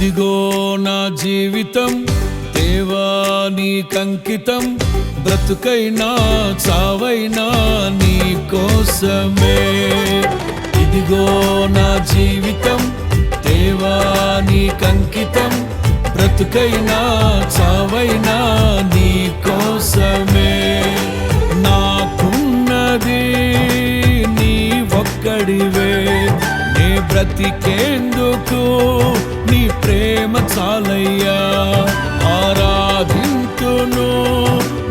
ఇదిగో నా జీవితం దేవా నీకంకితం, బ్రతుకైనా చావైనా నీ కోసమే. ఇదిగో నా జీవితం దేవా నీకంకితం, బ్రతుకైనా చావైనా నీ కోసమే. నాకున్నది నీ ఒక్కడివే, నే బ్రతికేందుకు నీ ప్రేమ చాలయ్యా. ఆరాధింతును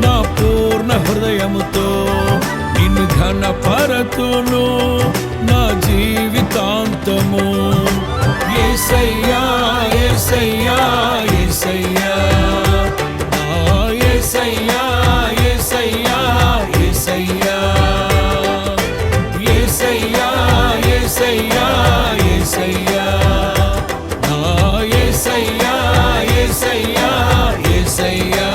నా పూర్ణ హృదయముతో, నిన్ను ఘనపరతును నా జీవితాంతము. యేసయ్యా యేసయ్యా యేసయ్యా, యేసయ్యా యేసయ్యా యేసయ్యా, యేసయ్యా యేసయ్యా యేసయ్యా, యేసయ్యా యేసయ్యా యేసయ్యా.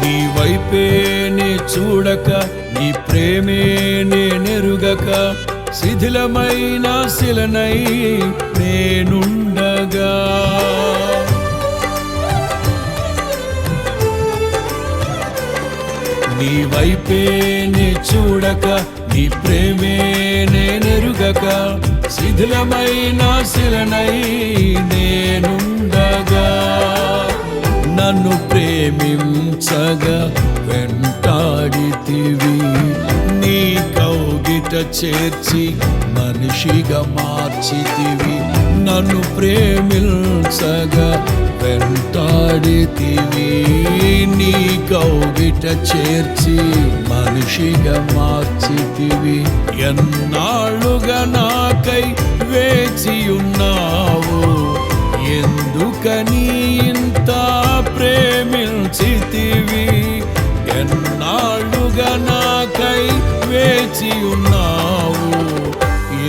నీ వైపేనే చూడక, నీ ప్రేమే నెరుగక, శిథిలమైన శిలనై నేనుండగా. నీ వైపేనే చూడక, నీ ప్రేమే నెరుగక, శిథిలమైన శిలనై నేనుండగా. నన్ను ప్రేమించగా వెంటాడితివి, నీ కౌగిట చేర్చి మనిషిగా మార్చితివి. నన్ను ప్రేమించగా వెంటాడితివి, నీ కౌగిట చేర్చి మనిషిగా మార్చితివి. ఎన్నాళ్ళుగా నాకై వేచియున్నావు, ఎందుకని ఇంత ప్రేమించితివి. ఎన్నాళ్ళుగా నాకై వేచియున్నావు,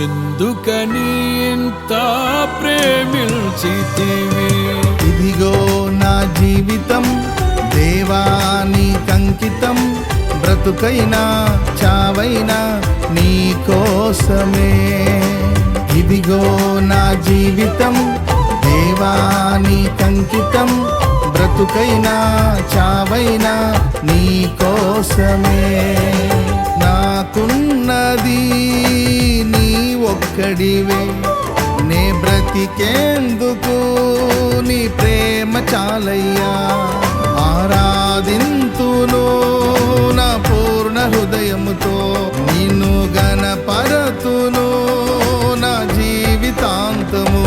ఎందుకని ఇంత ప్రేమించితివి. ఇదిగో నా జీవితం దేవా నీకంకితం, బ్రతుకైనా చావైనా నీ కోసమే. ఇదిగో నా జీవితం దేవా నీకంకితం, బ్రతుకైనా చావైనా నీ కోసమే. నాకున్నది నీ ఒక్కడివే, నే బ్రతికేందుకు నీ ప్రేమ చాలయ్యా. ఆరాధింతును నా పూర్ణ హృదయముతో, నిన్ను గణపరతును నా జీవితాంతము.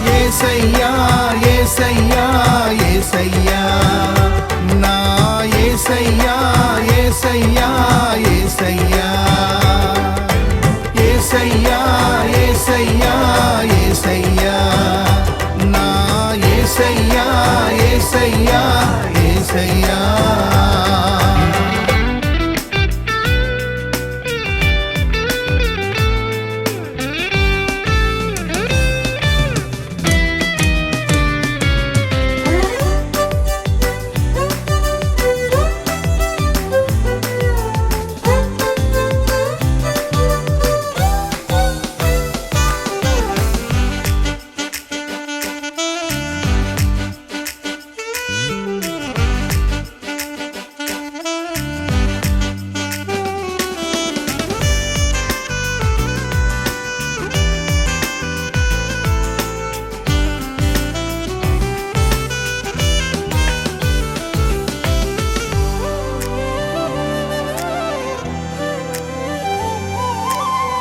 యేసయ్యా యేసయ్యా యేసయ్యా, నా యేసయ్యా యేసయ్యా యేసయ్యా, యేసయ్యా యేసయ్యా యేసయ్యా, నా యేసయ్యా యేసయ్యా యేసయ్యా.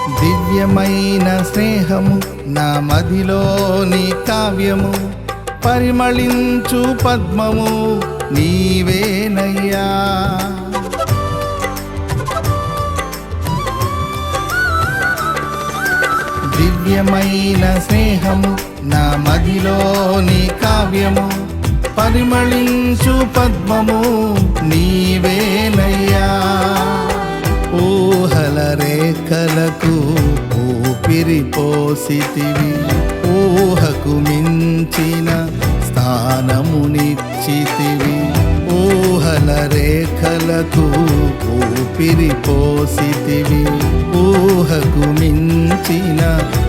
దివ్యమైన స్నేహము నా మదిలోని కావ్యము, పరిమళించు పద్మము నీవేనయ్యా. దివ్యమైన స్నేహము నా మదిలోని కావ్యము, పరిమళించు పద్మము నీవేనయ్యా. ఊహల రేఖలకు ఊపిరి పోసితివి, ఊహకు మించిన స్థానమునిచ్చితివి. ఊహల రేఖలకు ఊపిరి పోసితివి, ఊహకు మించిన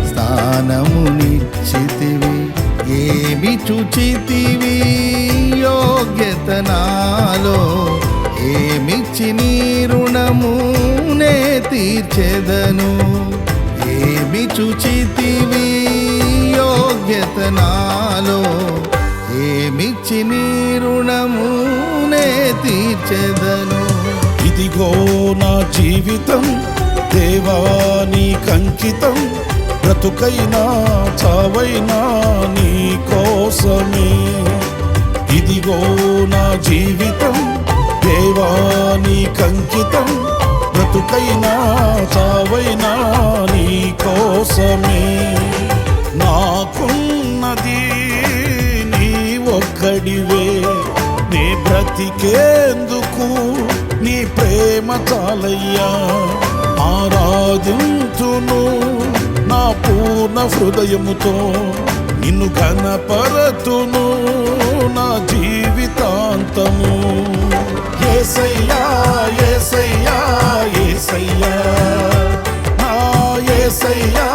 స్థానమునిచ్చితివి. ఏమి చుచితివి యోగ్యత నాలో, ఏమిచ్చి నీ రుణము నే తీర్చెదను. ఏమి చుచితివి యోగ్యత నాలో, ఏమిచ్చి నీ రుణము నే తీర్చెదను. ఇదిగో నా జీవితం దేవా నీకంకితం, బ్రతుకైనా చావైనా నీ కోసమే. ఇదిగో నా జీవితం దేవా నీకంకితం, బ్రతుకైనా చావైనా నీ కోసమే. నాకున్నది నీ ఒక్కడివే, నీ బ్రతికేందుకు నీ ప్రేమ చాలయ్యా. ఆరాధించును నా పూర్ణ హృదయముతో, నిన్ను ఘనపరతును నా జీవితాంతము. యేసయ్యా యేసయ్యా యేసయ్యా, నా యేసయ్యా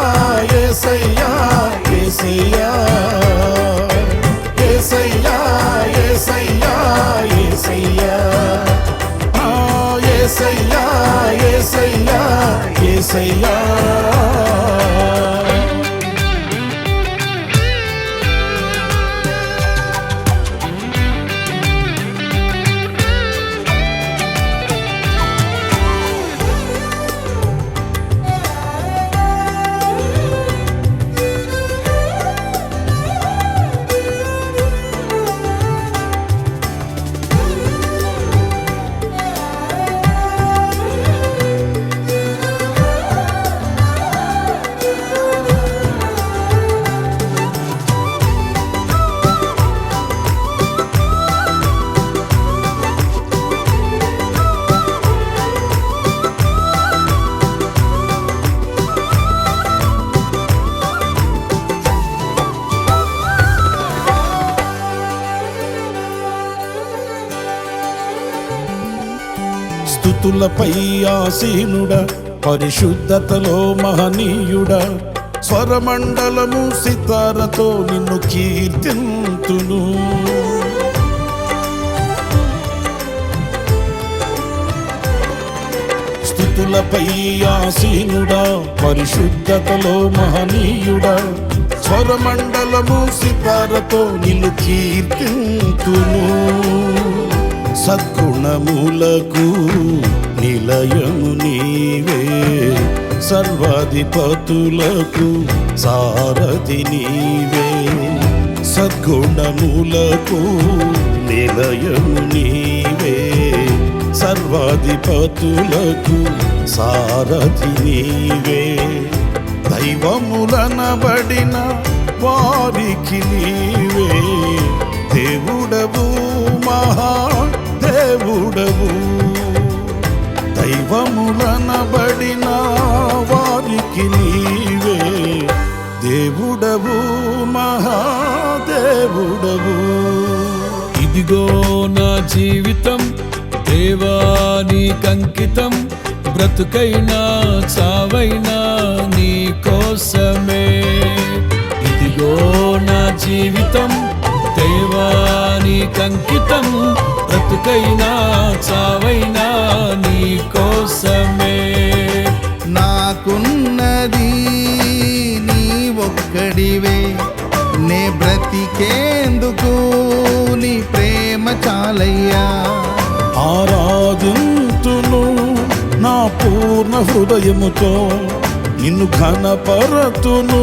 యేసయ్యా యేసయ్యా, యేసయ్యా యేసయ్యా యేసయ్యా, నా యేసయ్యా యేసయ్యా యేసయ్యా. స్తుతులపై ఆసీనుడ, పరిశుద్ధతలో మహనీయుడ, స్వరమండలము సితారతో నిన్ను కీర్తింతును. స్తుతులపై ఆసీనుడ, పరిశుద్ధతలో మహనీయుడ, స్వరమండలము సితారతో నిన్ను కీర్తింతును. సద్గుణములకు నిలయము నీవే, సర్వాధిపతులకు సారథి నీవే. సద్గుణములకు నిలయము నీవే, సర్వాధిపతులకు సారథి నీవే. దైవములనబడిన వారికి నీవే దేవుడవు, మహా దేవుడవు. దైవములనబడిన వారికి నీవే దేవుడవు, మహాదేవుడవు. ఇదిగో నా జీవితం దేవా నీకంకితం, బ్రతుకైనా చావైనా నీ కోసమే. ఇదిగో నా జీవితం దేవా నీకంకితం, బ్రతుకైనా చావైనా నీ కోసమే. నాకున్నది నీ ఒక్కడివే, నే బ్రతికేందుకు నీ ప్రేమ చాలయ్యా. ఆరాధింతును నా పూర్ణ హృదయముతో, నిన్ను ఘనపరతును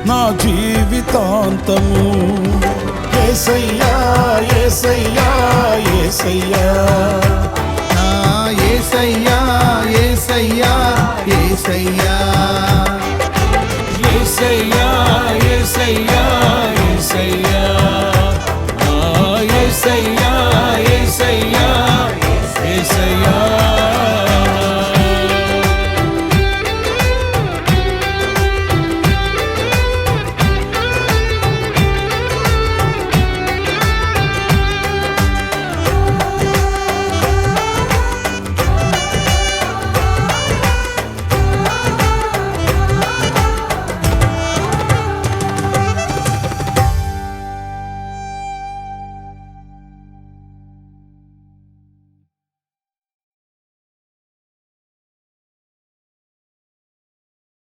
నా జీవితాంతము. యేసయ్యా యేసయ్యా యేసయ్యా, ఆ యేసయ్యా యేసయ్యా యేసయ్యా,